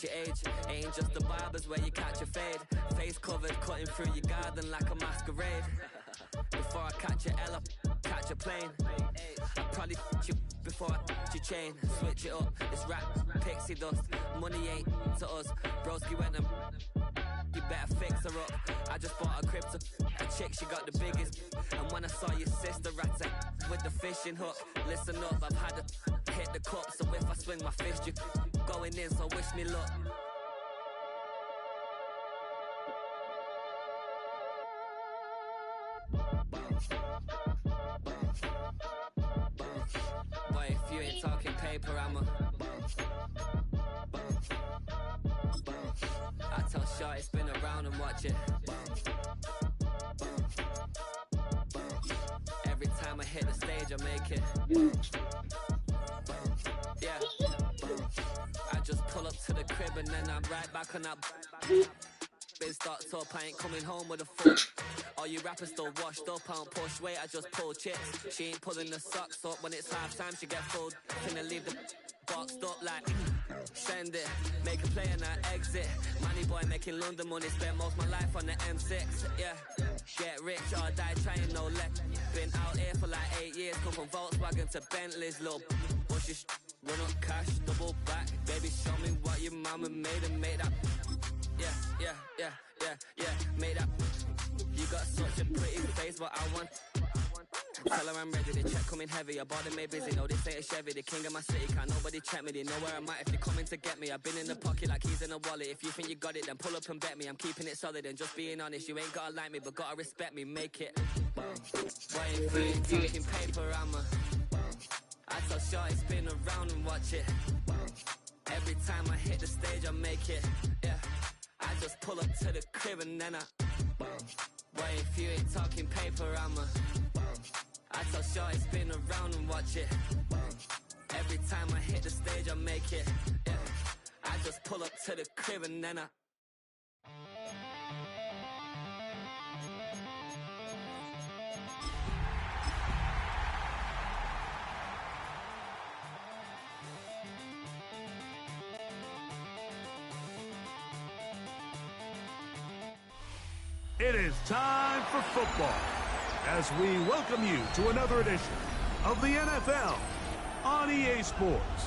your age. Ain't just the barbers where you catch a fade. Face covered, cutting through your garden like a masquerade. Before I catch a L, catch a plane. I'd probably f*** you before I f*** your chain. Switch it up, it's rap, pixie dust. Money ain't to us. Broski went and you better fix her up. I just bought a crib to a chick, she got the biggest. And when I saw your sister rat with the fishing hook, listen up, I've had to hit the cup. So if I swing my fist, you going in, so wish me luck. Boy, if you ain't talking paper, I'm a I tell Shorty spin around and watch it. Every time I hit the stage, I make it. Yeah. I just pull up to the crib and then I'm right back on that. Biz starts up, I ain't coming home with a full. All you rappers still washed up, I don't push weight, I just pull chips. She ain't pulling the socks up, when it's half time she get full. Finna leave the boxed up like send it, make a play and I exit. Money boy making London money, spent most of my life on the M6. Yeah, get rich or die trying, no left. Been out here for like 8 years, come from Volkswagen to Bentley's, little bushy run up cash, double back. Baby, show me what your mama made and made that. Yeah, made that. You got such a pretty face, but I want. Tell her I'm ready, the check coming heavy. I bought them made busy, no, this ain't a Chevy. The king of my city, can't nobody check me. They know where I'm at if they're coming to get me. I've been in the pocket like keys in a wallet. If you think you got it, then pull up and bet me. I'm keeping it solid and just being honest. You ain't gotta like me, but gotta respect me, make it. Why if you ain't talking paper, I tell Shorty spin around and watch it. Every time I hit the stage, I make it. Yeah, I just pull up to the crib and then why if you ain't talking paper, I tell Shorty spin around and watch it. Every time I hit the stage, I make it. Yeah, I just pull up to the crib and then It is time for football as we welcome you to another edition of the NFL on EA Sports.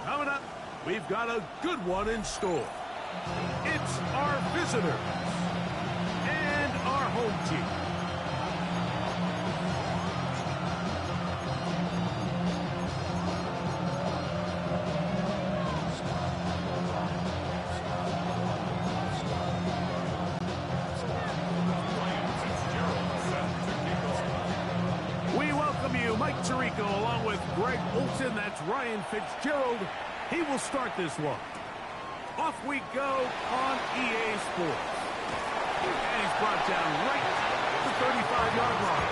Coming up, we've got a good one in store. It's our visitors and our home team. Along with Greg Olson, that's Ryan Fitzgerald. He will start this one. Off we go on EA Sports. And he's brought down right at the 35-yard line.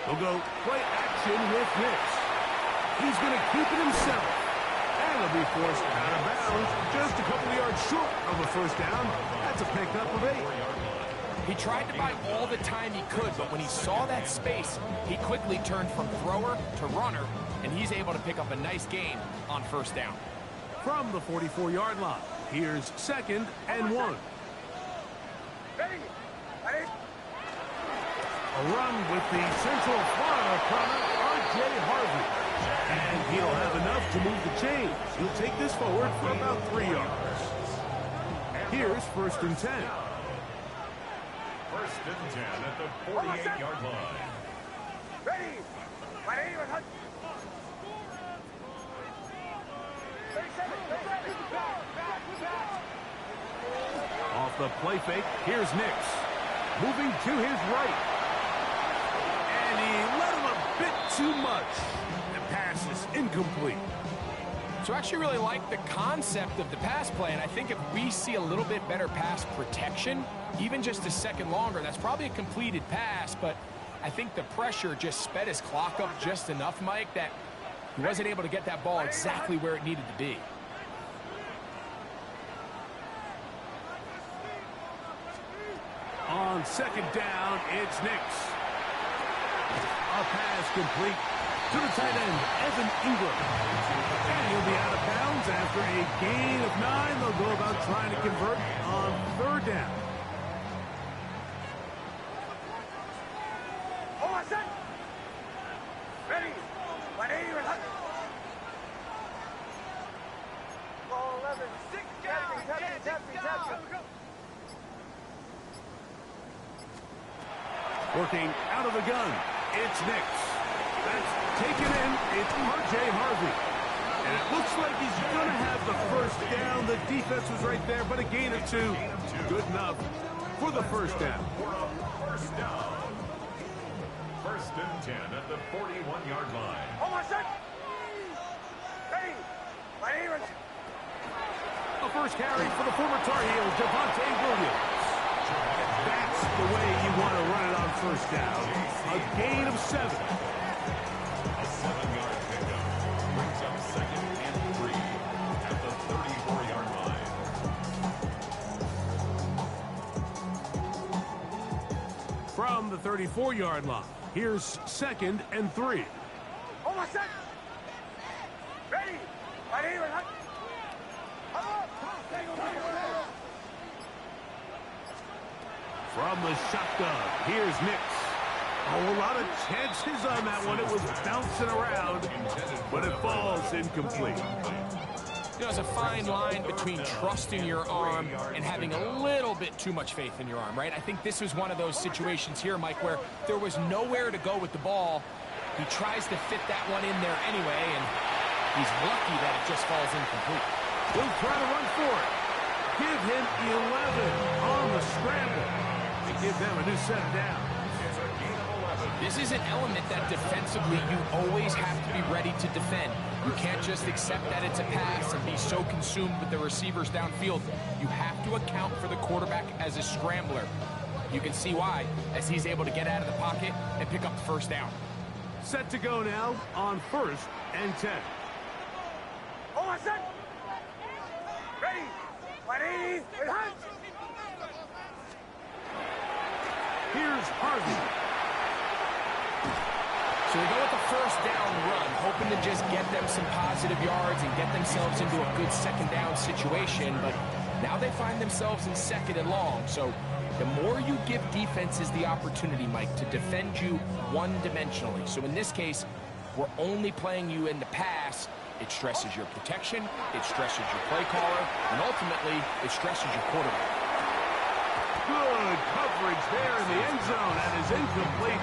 We'll go play action with Hicks. He's going to keep it himself. And he'll be forced out of bounds just a couple of yards short of a first down. That's a pickup of 8. He tried to buy all the time he could, but when he saw that space, he quickly turned from thrower to runner, and he's able to pick up a nice gain on first down. From the 44-yard line, here's 2nd and 1. A run with the Central Florida punter, R.J. Harvey. And he'll have enough to move the chains. He'll take this forward for about 3 yards. Here's 1st and 10. 1st and 10 at the 48-yard line. Ready. Off the play fake, here's Nix. Moving to his right. And he let him a bit too much. Pass is incomplete. So I actually really like the concept of the pass play, and I think if we see a little bit better pass protection, even just a second longer, that's probably a completed pass, but I think the pressure just sped his clock up just enough, Mike, that he wasn't able to get that ball exactly where it needed to be. On second down, it's Nix. A pass complete to the tight end, Evan Ingram. And he'll be out of bounds after a gain of 9. They'll go about trying to convert on third down. Ready. Ball 11. Working out of the gun, it's Nix. That's taken in. It's R.J. Harvey. And it looks like he's going to have the first down. The defense was right there, but a gain of 2. Good enough for the first down. First down. First and 10 at the 41-yard line. A first carry for the former Tar Heel, Javonte Williams. That's the way you want to run it on first down. A gain of 7. A 7-yard pickup brings up second and 3 at the 34-yard line. From the 34-yard line, here's second and 3. Ready. From the shotgun, here's Nix. Oh, a lot of chances on that one. It was bouncing around, but it falls incomplete. There's a fine line between trusting your arm and having a little bit too much faith in your arm, right? I think this was one of those situations here, Mike, where there was nowhere to go with the ball. He tries to fit that one in there anyway, and he's lucky that it just falls incomplete. He'll try to run for it. Give him 11 on the scramble to give them a new set down. This is an element that defensively you always have to be ready to defend. You can't just accept that it's a pass and be so consumed with the receivers downfield. You have to account for the quarterback as a scrambler. You can see why, as he's able to get out of the pocket and pick up the first down. Set to go now on first and 10. Ready. Here's Harvey. So they go with the first down run, hoping to just get them some positive yards and get themselves into a good second down situation, but now they find themselves in second and long. So the more you give defenses the opportunity, Mike, to defend you one-dimensionally. So in this case, we're only playing you in the pass. It stresses your protection, it stresses your play caller, and ultimately, it stresses your quarterback. Good coverage there in the end zone. That is incomplete.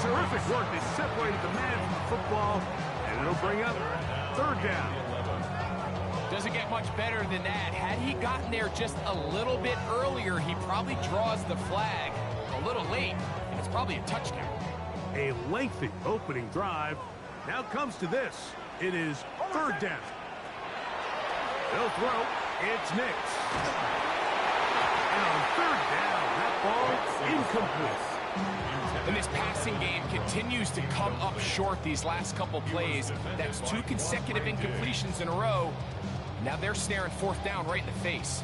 Terrific work. They separated the man from the football, and it'll bring up third down. Doesn't get much better than that. Had he gotten there just a little bit earlier, he probably draws the flag a little late, and it's probably a touchdown. A lengthy opening drive. Now comes to this. It is third down. They'll throw. It's Nix. And on third down, that ball incomplete. And this passing game continues to come up short these last couple plays. That's 2 consecutive incompletions in a row. Now they're staring fourth down right in the face.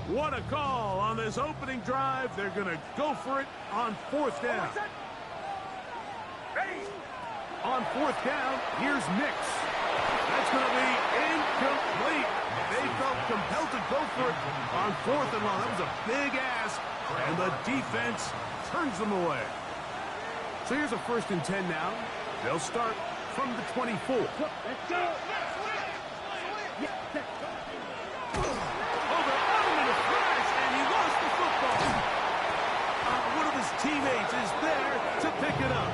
What a call on this opening drive. They're going to go for it on fourth down. Ready. On fourth down, here's Nix. That's going to be incomplete. They felt compelled to go for it on fourth and long. That was a big ask, and the defense turns them away. So here's a first and 10 now. They'll start from the 24. Let's go. One of his teammates is there to pick it up.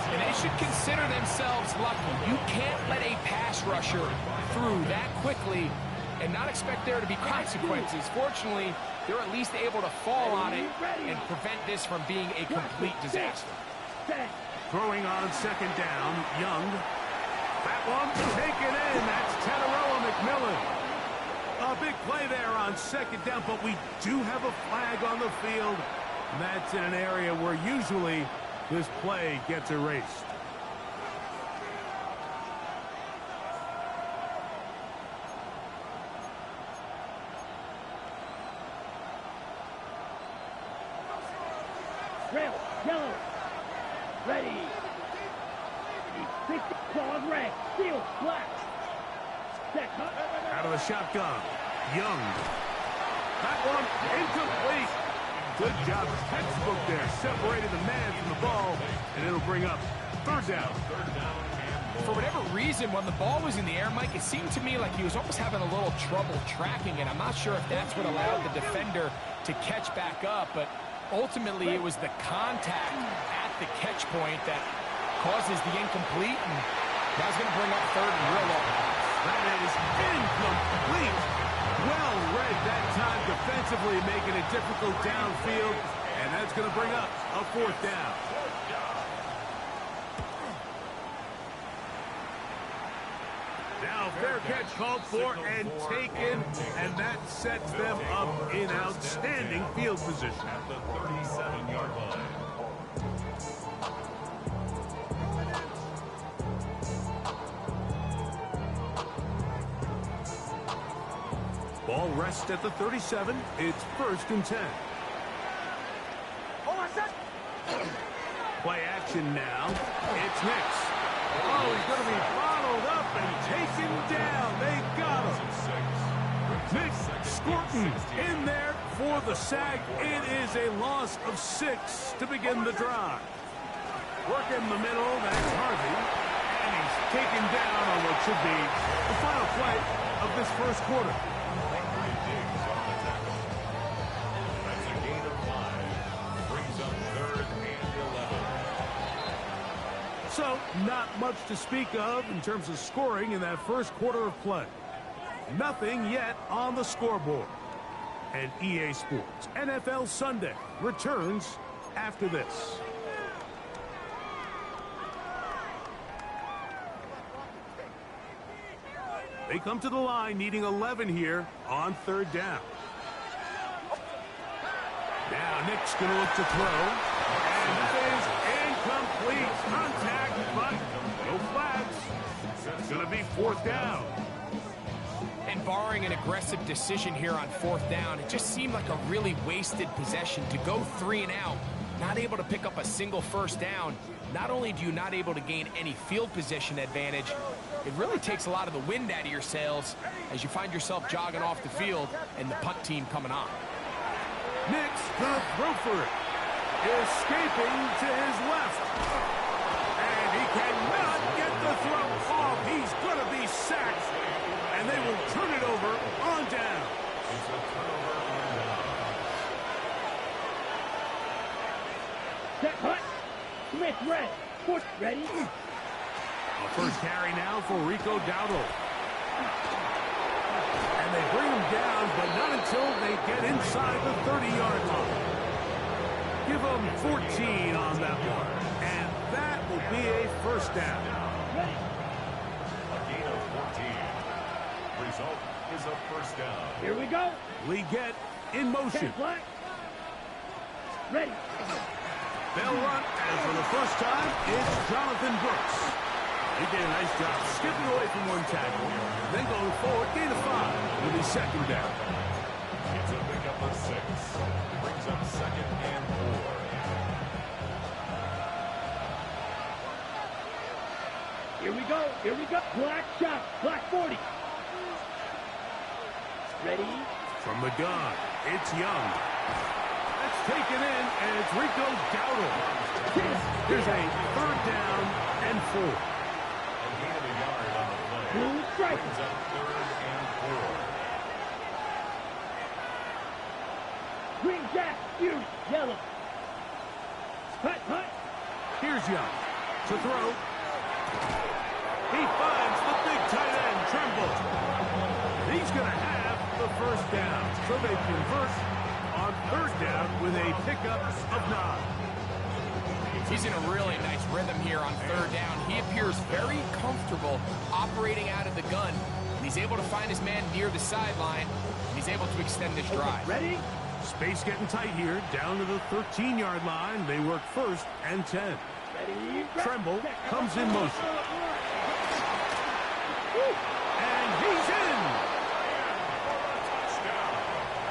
And they should consider themselves lucky. You can't let a pass rusher through that quickly and not expect there to be consequences. Fortunately, they're at least able to fall on it and prevent this from being a complete disaster. Throwing on second down, Young. That one taken in. That's Teteroa McMillan. A big play there on second down, but we do have a flag on the field. That's in an area where usually this play gets erased. Ready. Big claws red. Steel flat. Set cut. Out of the shotgun. Young. That one incomplete. Good job. Textbook there. Separated the man from the ball. And it'll bring up third down. For whatever reason, when the ball was in the air, Mike, it seemed to me like he was almost having a little trouble tracking it. I'm not sure if that's what allowed the defender to catch back up, but ultimately it was the contact at the catch point that causes the incomplete, and that's going to bring up third and real low. That is incomplete. Well read that time defensively, making it difficult downfield, and that's going to bring up a fourth down. Now fair catch called for and taken, and that sets them up in outstanding field position. At the 37-yard line. Ball rests at the 37. It's 1st and 10. Hold on, set. Play action now. It's Nix. Oh, he's going to be bottled up and taken down. They got him. Nick Scorton in there for the sack. It is a loss of 6 to begin the drive. Work in the middle. That's Harvey. And he's taken down on what should be the final play of this first quarter. That's a gain of 5. Brings up 3rd and 11. So, not much to speak of in terms of scoring in that first quarter of play. Nothing yet on the scoreboard. And EA Sports NFL Sunday returns after this. They come to the line needing 11 here on 3rd down. Now Nick's going to look to throw. And this is incomplete. Contact, but no flags. It's going to be 4th down. And barring an aggressive decision here on 4th down, it just seemed like a really wasted possession to go 3 and out, not able to pick up a single 1st down. Not only do you not able to gain any field position advantage, it really takes a lot of the wind out of your sails as you find yourself jogging off the field and the punt team coming on. Nick's gonna throw for it. Escaping to his left. And he cannot get the throw off. He's gonna be sacked. And they will turn it over on down. It's a turnover on down. Set cut. Smith red. Foot ready. A first carry now for Rico Dowdle. And they bring him down, but not until they get inside the 30-yard line. Give them 14 on that one. And that will be a 1st down. Ready. A gain of 14. Result is a 1st down. Here we go. Leggett in motion. 10 flat. Ready. They'll run, and for the first time, it's Jonathan Brooks. He did a nice job skipping away from one tackle, then going forward, gain of 5 with his 2nd down. It's a pickup of 6. Brings up 2nd and 4. Here we go. Here we go. Black shot. Black 40. Ready. From the gun, it's Young. That's taken in, and it's Rico Dowdle. Here's a 3rd down and 4. A gain of a yard on the play. Blue strike. Brings up 3rd and 4. Green jack. Huge. Yellow. Cut. Cut. Here's Young to throw. He finds the big tight end, Tremble. He's going to have the 1st down. So they convert on 3rd down with a pickup of 9. He's in a really nice rhythm here on 3rd down. He appears very comfortable operating out of the gun. And he's able to find his man near the sideline. And he's able to extend this drive. Ready. Space getting tight here, down to the 13-yard line. They work 1st and 10. Ready. Tremble comes in motion. And he's in.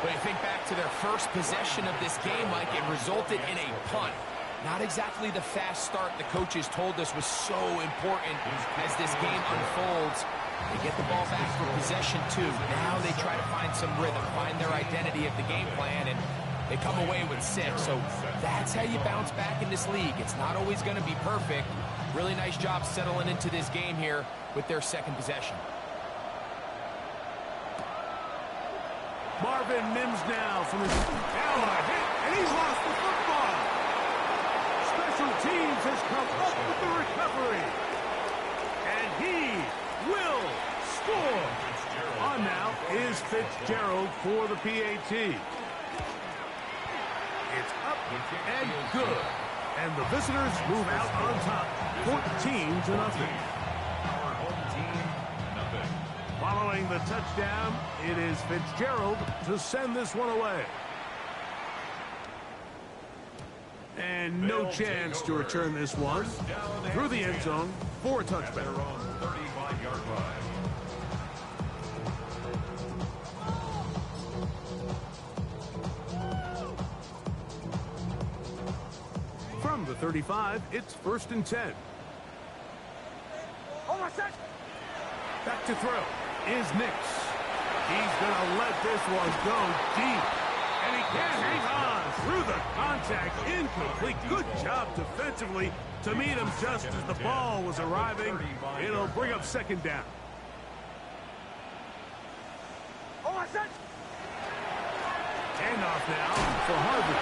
When you think back to their first possession of this game, Mike, it resulted in a punt. Not exactly the fast start the coaches told us was so important as this game unfolds. They get the ball back for possession 2. Now they try to find some rhythm, find their identity of the game plan, and they come away with 6. So that's how you bounce back in this league. It's not always going to be perfect. Really nice job settling into this game here with their second possession. Marvin Mims now from his hit, and he's lost the football. Special teams has come up with the recovery. And he will score. On now is Fitzgerald for the PAT. It's up and good. And the visitors move out on top, 14-0. Following the touchdown, it is Fitzgerald to send this one away. And no chance to return this one through the end zone for a touchback. 35-yard line. From the 35, it's 1st and 10. Back to throw is Nix. He's going to let this one go deep. And he can't hang on through the contact. Incomplete. Good job defensively to meet him just as the ball was arriving. It'll bring up 2nd down. Handoff now for Harvey.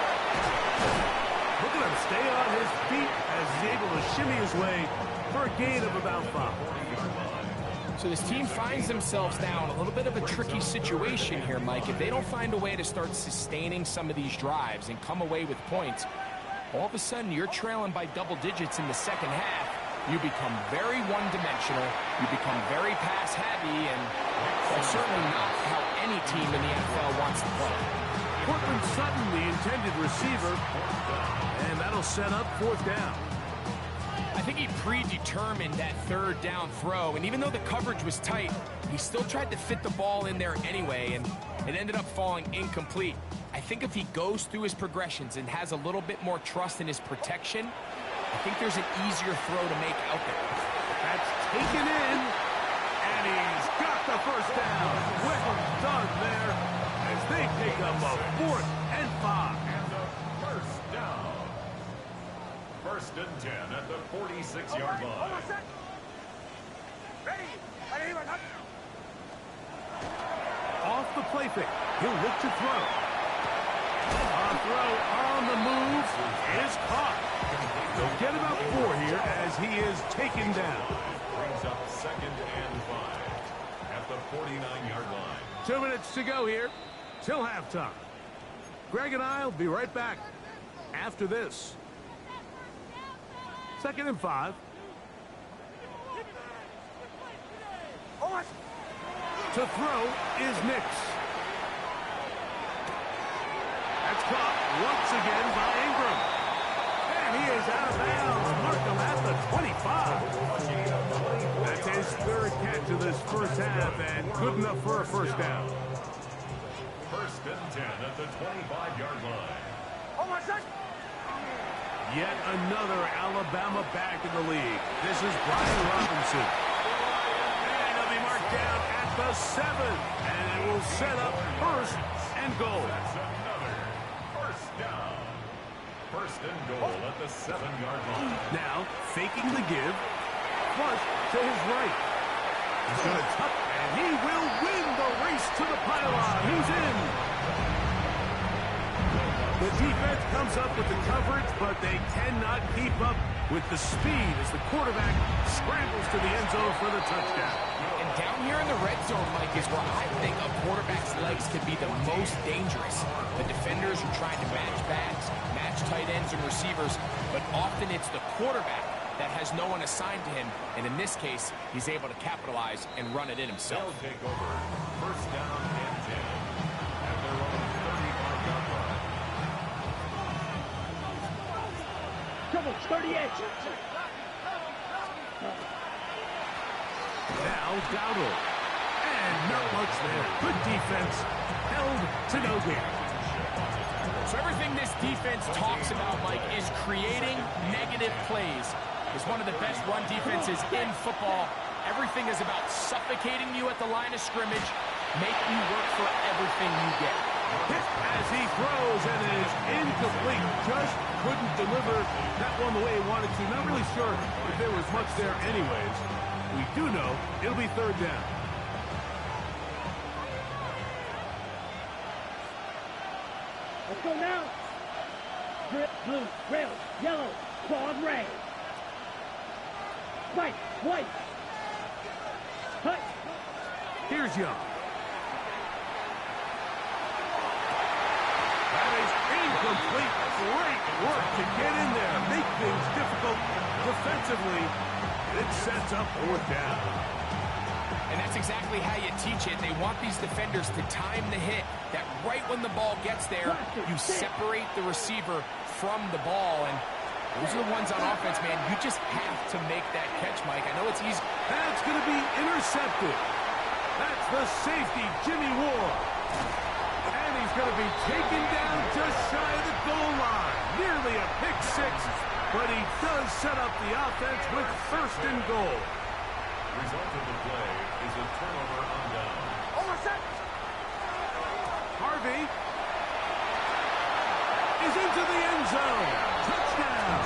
Look at him stay on his feet as he's able to shimmy his way for a gain of about 5. So this team finds themselves now in a little bit of a tricky situation here, Mike. If they don't find a way to start sustaining some of these drives and come away with points, all of a sudden you're trailing by double digits in the second half. You become very one-dimensional. You become very pass-heavy, and that's certainly not how any team in the NFL wants to play. Cortland Sutton, the intended receiver, and that'll set up 4th down. I think he predetermined that 3rd down throw, and even though the coverage was tight, he still tried to fit the ball in there anyway, and it ended up falling incomplete. I think if he goes through his progressions and has a little bit more trust in his protection, I think there's an easier throw to make out there. That's taken in, and he's got the 1st down. Well done there as they pick up a 4th and 5. And the 1st down. 1st and 10 at the 46-yard line. Off the play fake. He'll look to throw. A throw on the move is caught. They'll get about 4 here as he is taken down. Brings up 2nd and 5 at the 49-yard line. 2 minutes to go here till halftime. Greg and I will be right back after this. 2nd and 5. To throw is Nix. That's caught once again by Ingram. And he is out of bounds. Mark him at the 25. That's his 3rd catch of this 1st half and good enough for a 1st down. 1st and 10 at the 25-yard line. Yet another Alabama back in the league. This is Brian Robinson. And he'll be marked down at the 7. And it will set up 1st and goal. That's another 1st down. 1st and goal at the 7-yard line. Now, faking the give. Flush to his right. He's going to tuck, and he will win the race to the pylon. He's in. The defense comes up with the coverage, but they cannot keep up with the speed as the quarterback scrambles to the end zone for the touchdown. And down here in the red zone, Mike, is where I think a quarterback's legs can be the most dangerous. The defenders are trying to match backs, match tight ends and receivers, but often it's the quarterback that has no one assigned to him, and in this case, he's able to capitalize and run it in himself. They'll take over 1st down and 10 at their own 35-yard line. Trouble, 38. Now Dowdle. And not much there. Good defense. Held to no gain. So everything this defense talks about, Mike, is creating negative plays. It's one of the best run defenses in football. Everything is about suffocating you at the line of scrimmage, making you work for everything you get. Hit as he throws, and it is incomplete. Just couldn't deliver that one the way he wanted to. Not really sure if there was much there anyways. We do know it'll be third down. Let's go now. Grip, blue, red, yellow, quad, red. White, white. Cut. Here's Young. That is incomplete. Great work to get in there, make things difficult defensively. It sets up fourth down. And that's exactly how you teach it. They want these defenders to time the hit, that right when the ball gets there, you separate the receiver from the ball. And those are the ones on offense, man. You just have to make that catch, Mike. I know it's easy. That's going to be intercepted. That's the safety, Jimmy Ward. And he's going to be taken down just shy of the goal line. Nearly a pick six, but he does set up the offense with first and goal. Result of the play is a turnover on down. Harvey is into the end zone. Touchdown.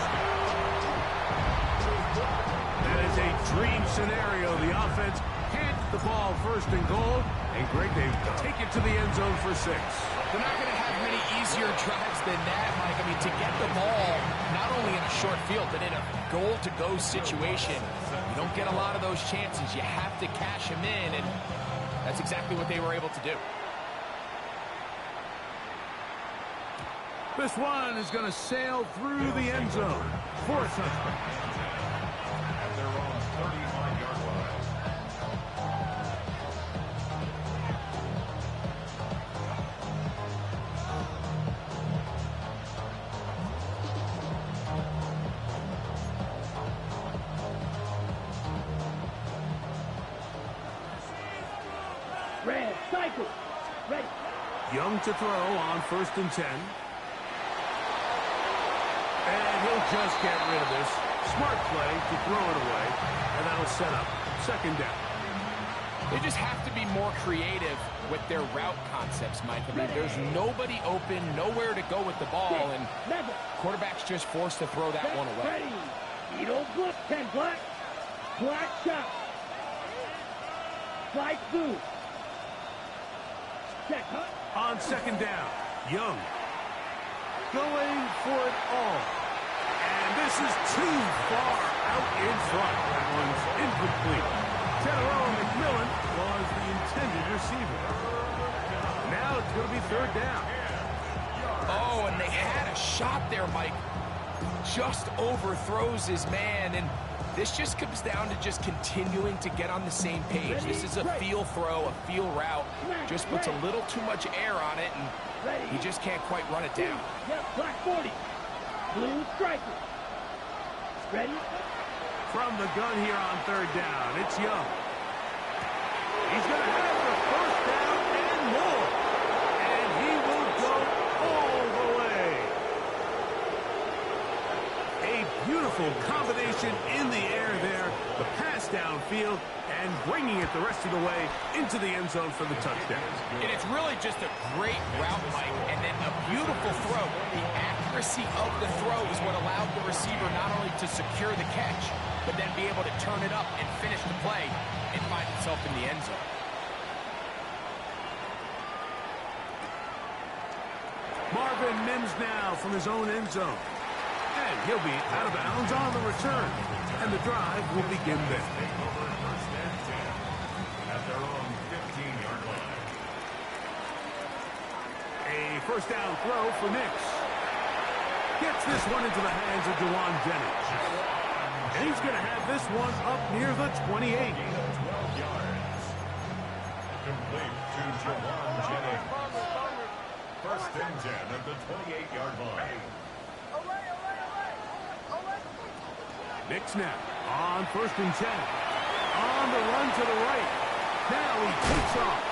That is a dream scenario. The offense can't get the ball first and goal. And Greg, they take it to the end zone for 6. They're not going to have many easier drives than that, Mike. I mean, to get the ball, not only in a short field, but in a goal-to-go situation, you don't get a lot of those chances. You have to cash them in, and that's exactly what they were able to do. This one is going to sail through the end zone for a touchdown. At their own 35-yard line. Red, cycle. Ready. Young to throw on 1st and 10. And he'll just get rid of this. Smart play to throw it away. And that'll set up 2nd down. They just have to be more creative with their route concepts, Mike. I mean, there's nobody open, nowhere to go with the ball, and quarterback's just forced to throw that one away. Ready. Edo blitz. 10 black. Black shot. Slide through. Check, huh? On 2nd down, Young going for it all. And this is too far out in front. That one's incomplete. Tedero McMillan was the intended receiver. Now it's going to be 3rd down. Oh, and they had a shot there, Mike. Just overthrows his man, and this just comes down to just continuing to get on the same page. This is a feel throw, a feel route. Just puts a little too much air on it, and he just can't quite run it down. Yep, black 40. Blue striker. Ready? From the gun here on 3rd down, it's Young. He's going to have the 1st down and more. And he will go all the way. A beautiful combination in the air there. The pass downfield and bringing it the rest of the way into the end zone for the touchdown. And it's really just a great route, Mike, and then a beautiful throw. The accuracy of the throw is what allowed the receiver not only to secure the catch, but then be able to turn it up and finish the play and find himself in the end zone. Marvin Mims now from his own end zone. And he'll be out of bounds on the return. And the drive will begin then. At their own 15-yard line. A 1st down throw for Nix. Gets this one into the hands of Jawan Jennings. And he's going to have this one up near the 28. 12 yards. Complete to Jawan Jennings. 1st and 10 at the 28-yard line. Nix now on 1st and 10. On the run to the right. Now he takes off.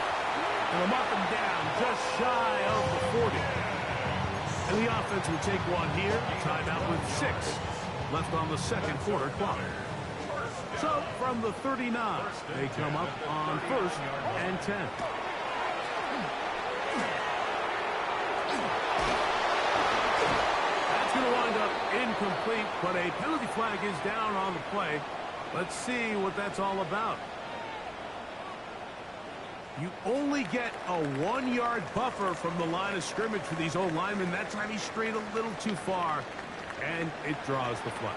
And they'll mark him down just shy of the 40. And And the offense will take one here. Timeout with 6 left on the second quarter clock. So from the 39, they come up on 1st and 10. That's going to wind up incomplete, but a penalty flag is down on the play. Let's see what that's all about. You only get a 1-yard buffer from the line of scrimmage for these old linemen. That time he strayed a little too far, and it draws the flag.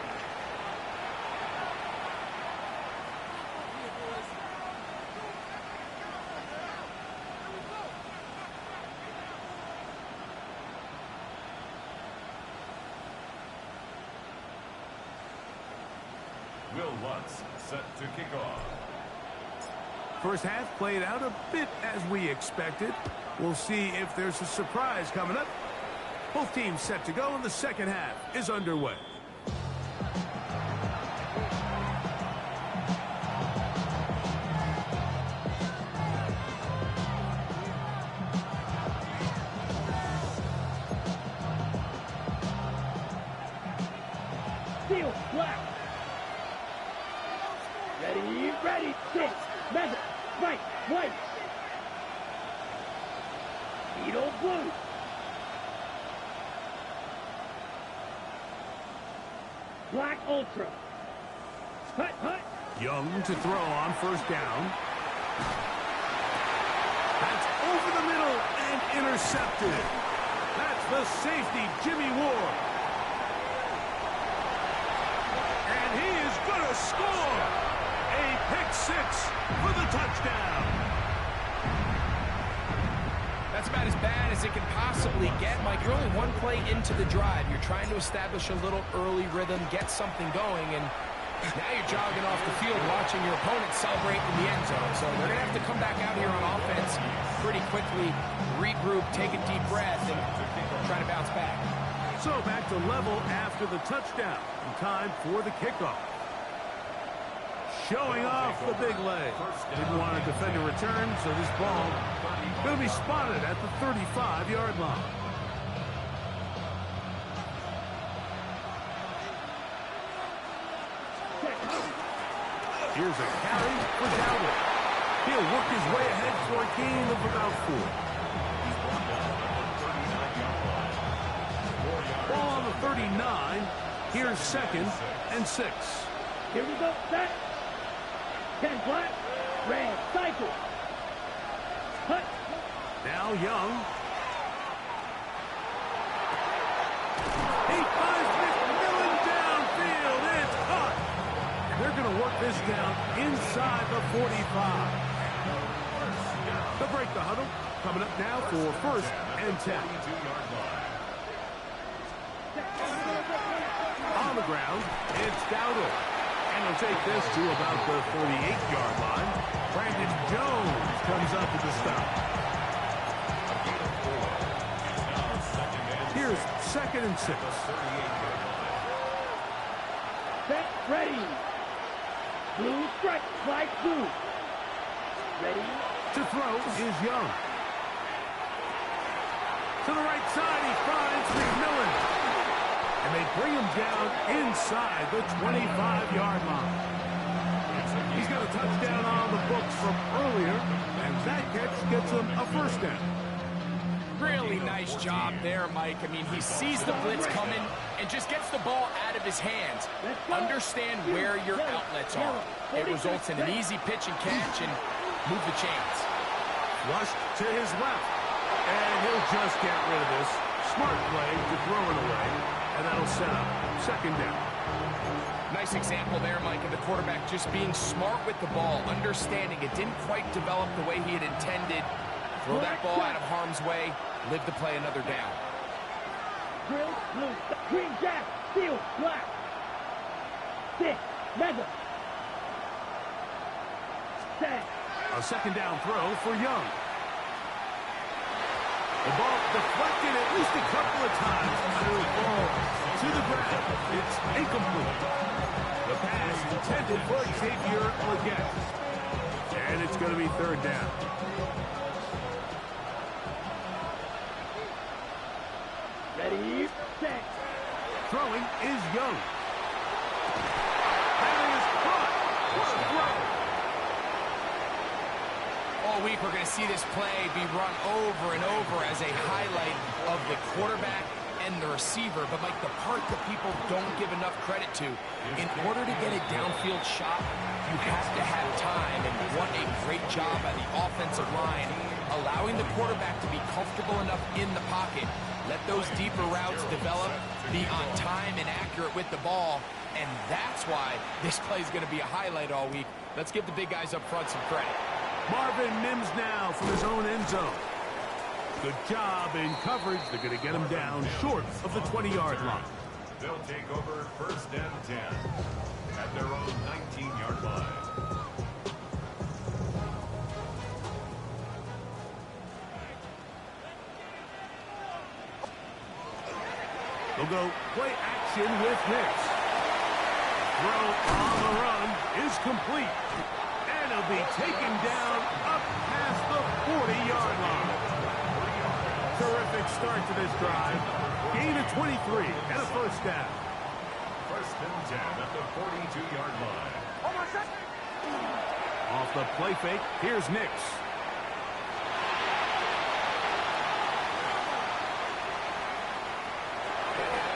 Will Lutz set to kick off. First half played out a bit as we expected. We'll see if there's a surprise coming up. Both teams set to go, and the second half is underway. Steal, black. Ready, six, measure, right, white. Beetle blue. Black ultra. Hut. Young to throw on first down. That's over the middle and intercepted. That's the safety, Jimmy Ward. And he is going to score. A pick 6 for the touchdown. That's about as bad as it can possibly get, Mike. You're only one play into the drive. You're trying to establish a little early rhythm, get something going, and now you're jogging off the field watching your opponent celebrate in the end zone. So they're going to have to come back out here on offense pretty quickly, regroup, take a deep breath, and try to bounce back. So back to level after the touchdown. Time for the kickoff. Showing off the big leg. Didn't want to defend a return, so this ball going to be spotted at the 35-yard line. Here's a carry for Dowdle. He'll work his way ahead for a gain of about 4. Ball on the 39. Here's 2nd and 6. Here we go, set. 10 black, red, cycle. Hut. Now Young. He finds McMillan downfield. It's caught. And they're going to work this down inside the 45. They'll break the huddle. Coming up now for 1st and 10. On the ground, it's Dowdle. And he'll take this to about the 38-yard line. Brandon Jones comes up with the stop. Here's 2nd and 6. Set, ready. Blue strike, flag blue. Ready. To throw is Young. To the right side, he finds McMillan. And they bring him down inside the 25-yard line. He's got a touchdown on the books from earlier, and that catch gets him a 1st down. Really nice job there, Mike. I mean, he sees the blitz coming and just gets the ball out of his hands. Understand where your outlets are. It results in an easy pitch and catch and move the chains. Flushed to his left, and he'll just get rid of this. Smart play to throw it away, and that'll set up 2nd down. Nice example there, Mike, of the quarterback just being smart with the ball, understanding it didn't quite develop the way he had intended. Throw that ball out of harm's way, live to play another down. Drill, blue, green jack, steel, black. 6, mega. 10. A 2nd down throw for Young. The ball deflected at least a couple of times. It'll fall to the ground. It's incomplete. The pass intended for Xavier Legette. And it's going to be 3rd down. Ready, set. Throwing is Young. That is caught. What a throw. All week we're going to see this play be run over and over as a highlight of the quarterback and the receiver. But, Mike, the part that people don't give enough credit to, in order to get a downfield shot, you have to have time. And what a great job by the offensive line, allowing the quarterback to be comfortable enough in the pocket. Let those deeper routes develop, be on time and accurate with the ball. And that's why this play is going to be a highlight all week. Let's give the big guys up front some credit. Marvin Mims now from his own end zone. Good job in coverage. They're going to get him down short of the 20-yard line. They'll take over 1st and 10 at their own 19-yard line. They'll go play action with Hicks. Throw on the run is complete. And he'll be taken down up past the 40-yard line. Terrific start to this drive. Gain of 23 and a 1st down. 1st and 10 at the 42-yard line. Off the play fake, here's Nix.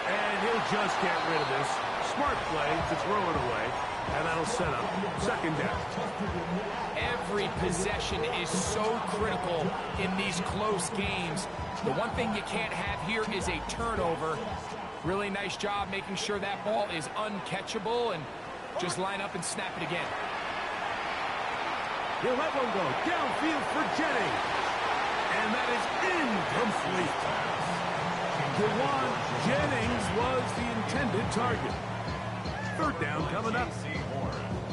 And he'll just get rid of this. Smart play to throw it away. And that'll set up 2nd down. Every possession is so critical in these close games. The one thing you can't have here is a turnover. Really nice job making sure that ball is uncatchable, and just line up and snap it again. He'll let one go downfield for Jennings. And that is incomplete. Dewan Jennings was the intended target. 3rd down coming up.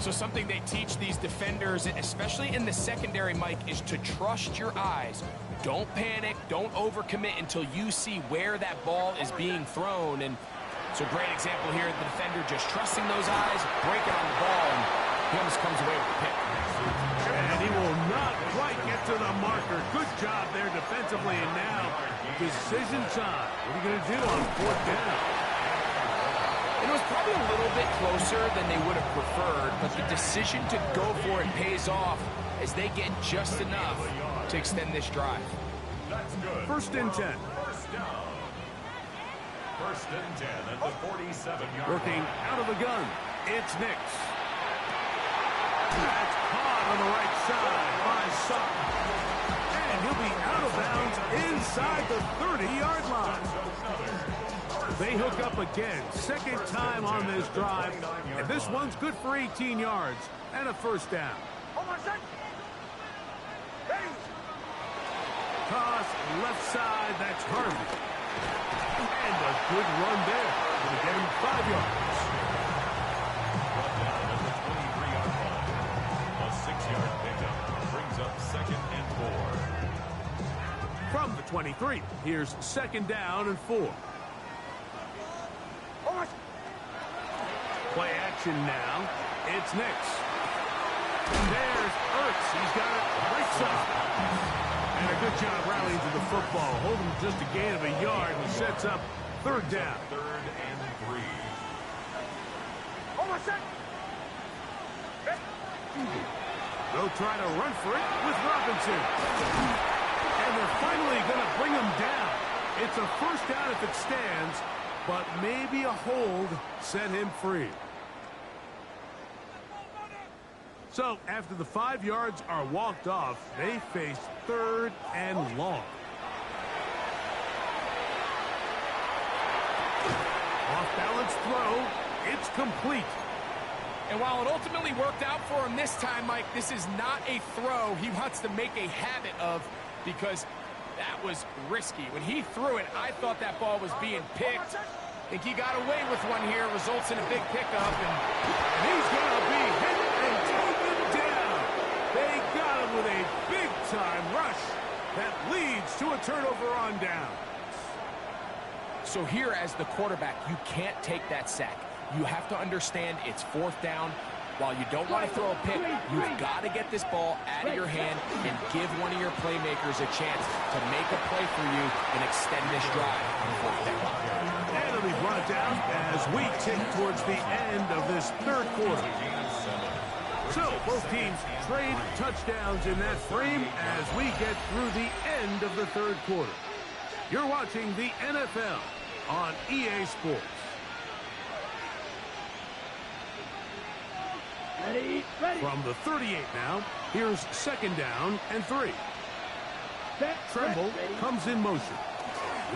So something they teach these defenders, especially in the secondary, Mike, is to trust your eyes. Don't panic, don't overcommit until you see where that ball is being thrown. And it's a great example here, the defender just trusting those eyes, breaking on the ball, and he almost comes away with the pick. And he will not quite get to the marker. Good job there defensively, and now decision time. What are you going to do on 4th down? It was probably a little bit closer than they would have preferred, but the decision to go for it pays off as they get just enough to extend this drive. That's good. 1st and 10. 1st down. 1st and 10 at the 47-yard Working line. out of the gun. It's Nix. That's caught on the right side by Sutton. And he'll be out of bounds inside the 30-yard line. They hook up again. 2nd time on this drive. And this one's good for 18 yards and a 1st down. Toss left side. That's Harvey. And a good run there. Going to get him 5 yards. Brought down at the 23-yard line. A 6-yard pickup brings up 2nd and 4. From the 23, here's 2nd down and 4. Play action now. It's Nix. There's Ertz. He's got it. Breaks up. And a good job rallying to the football. Holding just a gain of a yard and sets up 3rd down. 3rd and 3. They'll try to run for it with Robinson. And they're finally going to bring him down. It's a 1st down if it stands, but maybe a hold set him free. So after the 5 yards are walked off, they face 3rd and long. Off-balance throw. It's complete. And while it ultimately worked out for him this time, Mike, this is not a throw he wants to make a habit of, because that was risky. When he threw it, I thought that ball was being picked. I think he got away with one here, results in a big pickup, and he's going to be hit and taken down. They got him with a big-time rush that leads to a turnover on down. So here, as the quarterback, you can't take that sack. You have to understand it's 4th down. while you don't want to throw a pick, you've got to get this ball out of your hand and give one of your playmakers a chance to make a play for you and extend this drive on fourth down. And it'll be brought down as we tick towards the end of this third quarter. So both teams trade touchdowns in that frame as we get through the end of the third quarter. You're watching the NFL on EA Sports. Ready, ready. From the 38 now, here's second down and 3. Set, Tremble ready. comes in motion.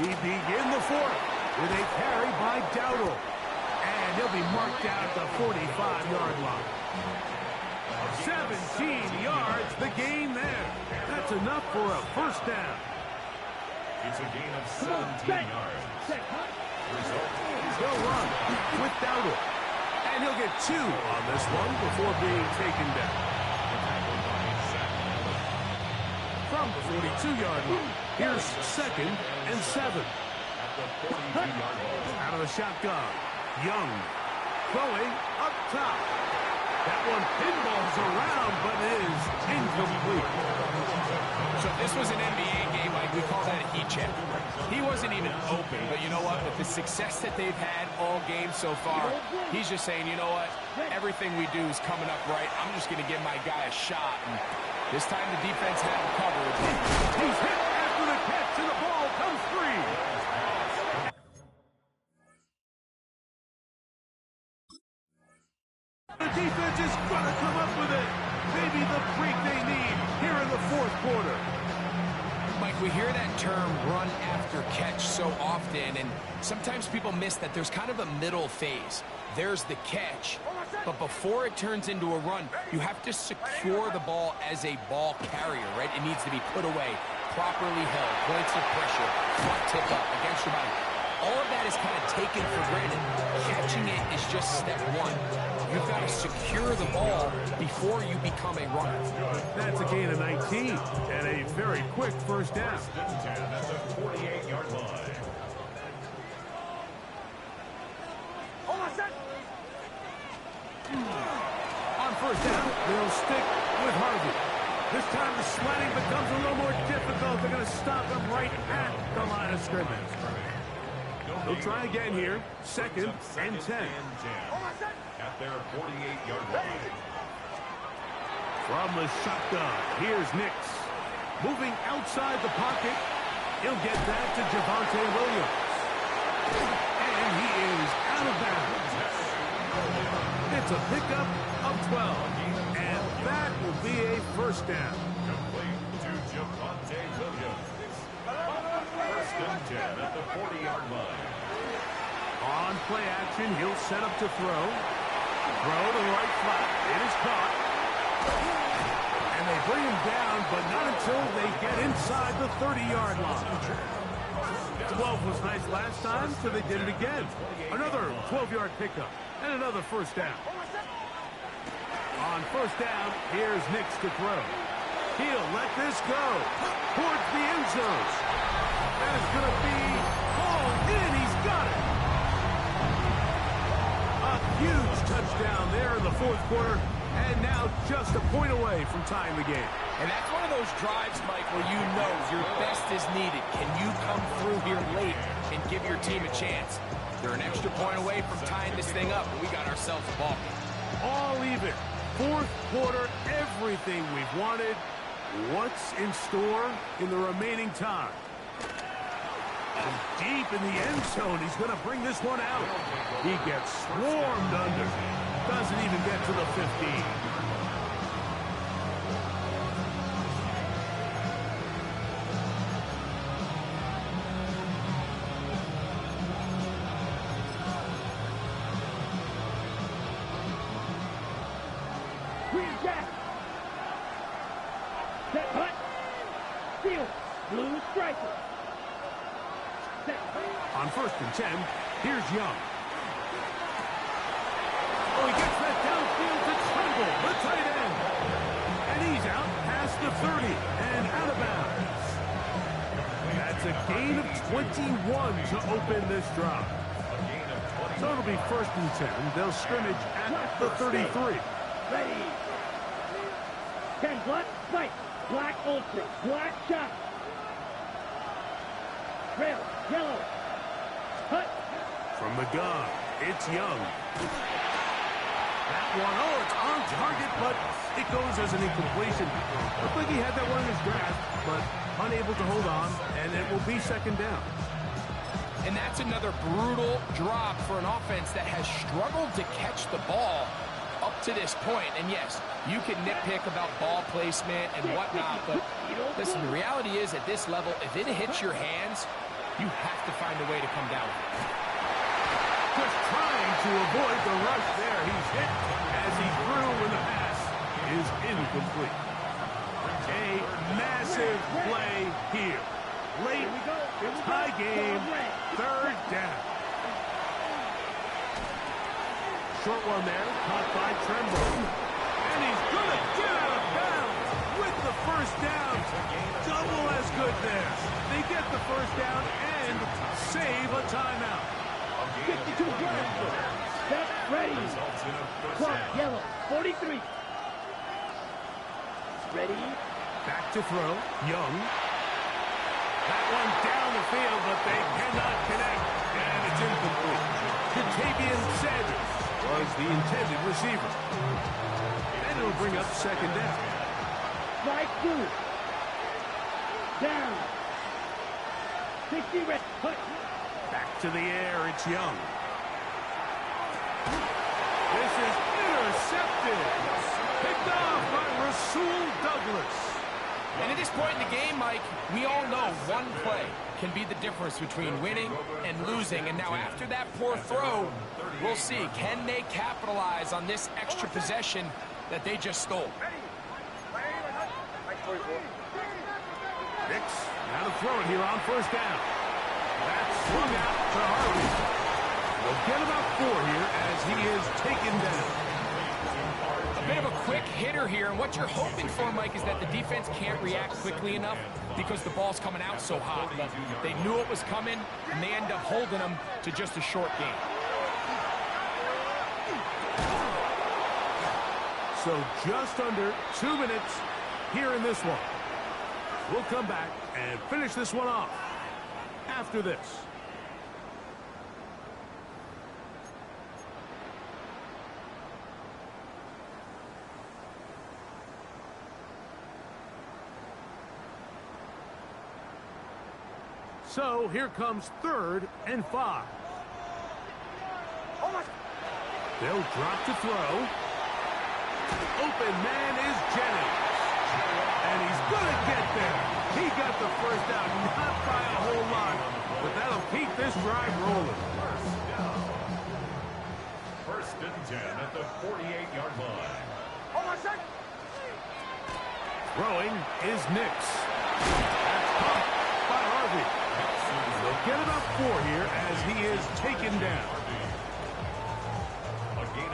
We begin the fourth with a carry by Dowdle. And he'll be marked down at the 45-yard line. 17 yards, the gain there. That's enough for a first down. It's a gain of Come on, 17 set. yards. Set, hut. Result. They'll run with Dowdle. And he'll get 2 on this one before being taken down. From the 42-yard line, here's second and 7. At the 42-yard line. Out of the shotgun, Young throwing up top. That one pinballs around, but is incomplete. So if this was an NBA game, Mike, we call that a heat check. He wasn't even open, but you know what? With the success that they've had all game so far, he's just saying, you know what? Everything we do is coming up right. I'm just going to give my guy a shot. And this time the defense had him covered. He's hit after the catch, and the ball comes free. The defense is going to come up with it. Maybe the break they need here in the fourth quarter. Mike, we hear that term run after catch so often, and sometimes people miss that there's kind of a middle phase. There's the catch, but before it turns into a run, you have to secure the ball as a ball carrier, right? It needs to be put away, properly held, points of pressure, front tip up against your body. All of that is kind of taken for granted. Catching it is just step one. You've got to secure the ball before you become a runner. That's a gain of 19 and a very quick first down. At the 48-yard line. On first down, they'll stick with Harvey. This time the sledding becomes a little more difficult. They're going to stop him right at the line of scrimmage. They'll try again here. Second and 10. At their 48-yard line. From the shotgun, here's Nix. Moving outside the pocket. He'll get that to Javonte Williams. And he is out of bounds. It's a pickup of 12. And that will be a first down. Complete to Javonte Williams. First and 10 at the 40-yard line. On play action, he'll set up to throw. Throw to the right flat. It is caught. And they bring him down, but not until they get inside the 30-yard line. 12 was nice last time, so they did it again. Another 12-yard pickup and another first down. On first down, here's Nix to throw. He'll let this go towards the end zone. That is going to be hauled in. He's got it. A huge touchdown there in the fourth quarter, and now just a point away from tying the game. And that's one of those drives, Mike, where you know your best is needed. Can you come through here late and give your team a chance? They're an extra point away from tying this thing up, and we got ourselves a ball game. All even. Fourth quarter, everything we've wanted. What's in store in the remaining time? And deep in the end zone, he's going to bring this one out. He gets swarmed under. Doesn't even get to the 15. Green jack. Set, hut. Field. Blue striker. Set. On first and 10, here's Young. Oh, he gets that downfield to Tremble, the tight end. And he's out past the 30 and out of bounds. That's a gain of 21 to open this drive. So it'll be first and 10. They'll scrimmage at the 33. Ready. 10 black, fight. Black ultra, black shot. Red, yellow. Cut. From the gun, it's Young. That one, oh, it's on target, but it goes as an incompletion. Looked like he had that one in his grasp, but unable to hold on, and it will be second down. And that's another brutal drop for an offense that has struggled to catch the ball up to this point. And yes, you can nitpick about ball placement and whatnot, but listen, the reality is at this level, if it hits your hands, you have to find a way to come down with it. Just trying to avoid the rush there. He's hit as he threw when the pass is incomplete. A massive play here. Late, tie game, third down. Short one there, caught by Tremble. And he's going to get out of bounds with the first down. Double as good there. They get the first down and save a timeout. 52 yards. Set, ready. Clock, yellow, 43. Ready. Back to throw, Young. That one down the field, but they cannot connect, and it's incomplete. Jatavian Sanders was the intended receiver. And it'll bring up second down. Strike two. Down. 60 red. Cut. Back to the air, it's Young. This is intercepted. Picked off by Rasul Douglas. And at this point in the game, Mike, we all know one play can be the difference between winning and losing. And now after that poor throw, we'll see, can they capitalize on this extra possession that they just stole? Nix, now to throw it here on first down. That's swung out to Harvey. We'll get about 4 here as he is taken down. A bit of a quick hitter here, and what you're hoping for, Mike, is that the defense can't react quickly enough because the ball's coming out so hot. But they knew it was coming, and they end up holding them to just a short game. So just under 2 minutes here in this one. We'll come back and finish this one off after this. So here comes 3rd and 5. They'll drop to throw. Open man is Jennings. And he's going to get there. He got the first down, not by a whole lot, but that'll keep this drive rolling. First and 10 at the 48-yard line. Throwing is Nix. That's caught by Harvey. They'll get about 4 here as he is taken down.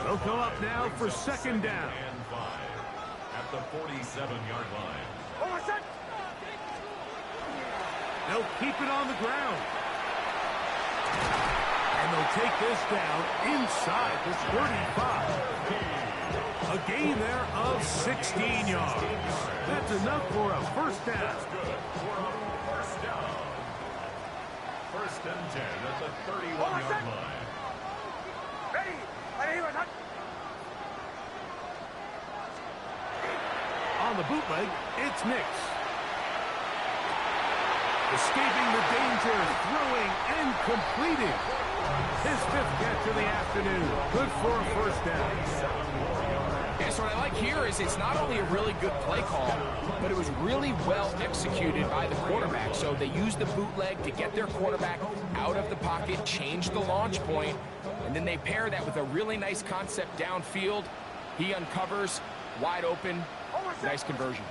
They'll come up now for second down. And 5 at the 47-yard line. They'll keep it on the ground. And they'll take this down inside the 35. A gain there of 16 yards. That's enough for a first down. That's good for a first down. First and 10 at the 31-yard line. On the bootleg, it's Nix. Escaping the danger, throwing and completing. His 5th catch of the afternoon. Good for a first down. Yeah, so what I like here is it's not only a really good play call, but it was really well executed by the quarterback. So they used the bootleg to get their quarterback out of the pocket, change the launch point, and then they pair that with a really nice concept downfield. He uncovers, wide open, nice conversion.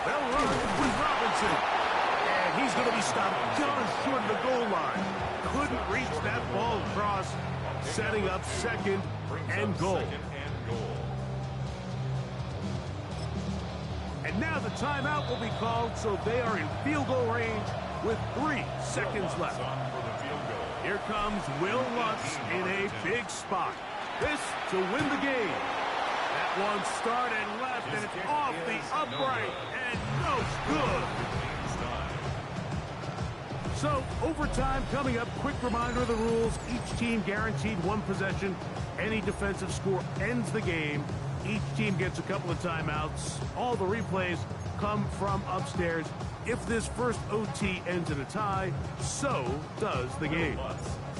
They'll run with Robinson. And he's going to be stopped just short of the goal line. Couldn't reach that ball across, setting up second and goal. And now the timeout will be called, so they are in field goal range with 3 seconds left. Here comes Will Lutz in a big spot. This to win the game. one started left, and it's off the upright, and no good. So, overtime coming up. Quick reminder of the rules. Each team guaranteed one possession. Any defensive score ends the game. Each team gets a couple of timeouts. All the replays come from upstairs. If this first OT ends in a tie, so does the game.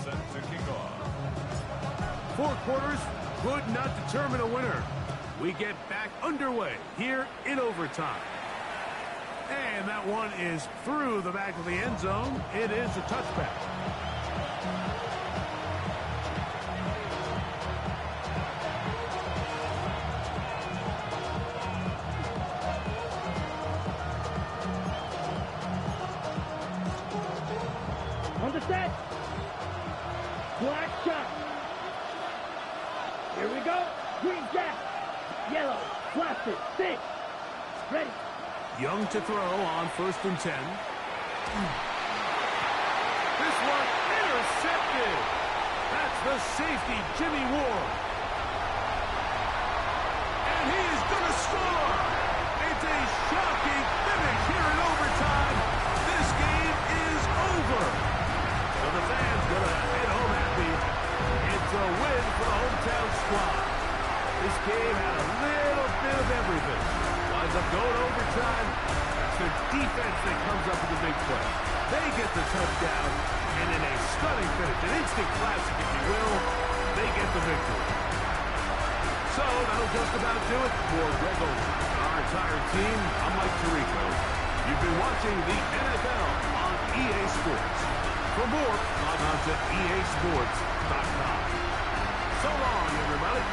Set to kick off. 4 quarters could not determine a winner. We get back underway here in overtime. And that one is through the back of the end zone. It is a touchback. On the set. Black shot. Here we go. Green jack. Yellow. Plastic. 6. Ready. Young to throw on 1st and 10. This one intercepted. That's the safety, Jimmy Ward. And he is going to score. It's a shocking finish here in overtime. This game is over. So the fans going to head home happy. It's a win for the hometown squad. This game had a little bit of everything. Winds up going overtime. It's their defense that comes up with the big play. They get the touchdown, and in a stunning finish, an instant classic, if you will, they get the victory. So that'll just about do it for Greg Olsen and our entire team. I'm Mike Tirico. You've been watching the NFL on EA Sports. For more, log on to easports.com. So long, everybody.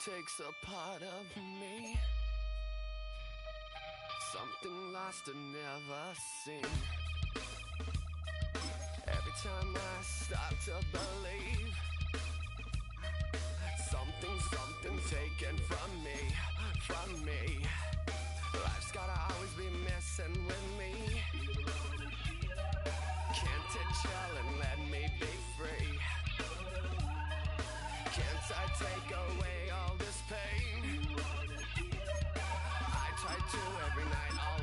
takes a part of me. Something lost and never seen. Every time I start to believe, something's taken from me, from me. Life's gotta always be messing with me. Can't it chill and let me be free? Can't I take away all this pain? I try to every night, all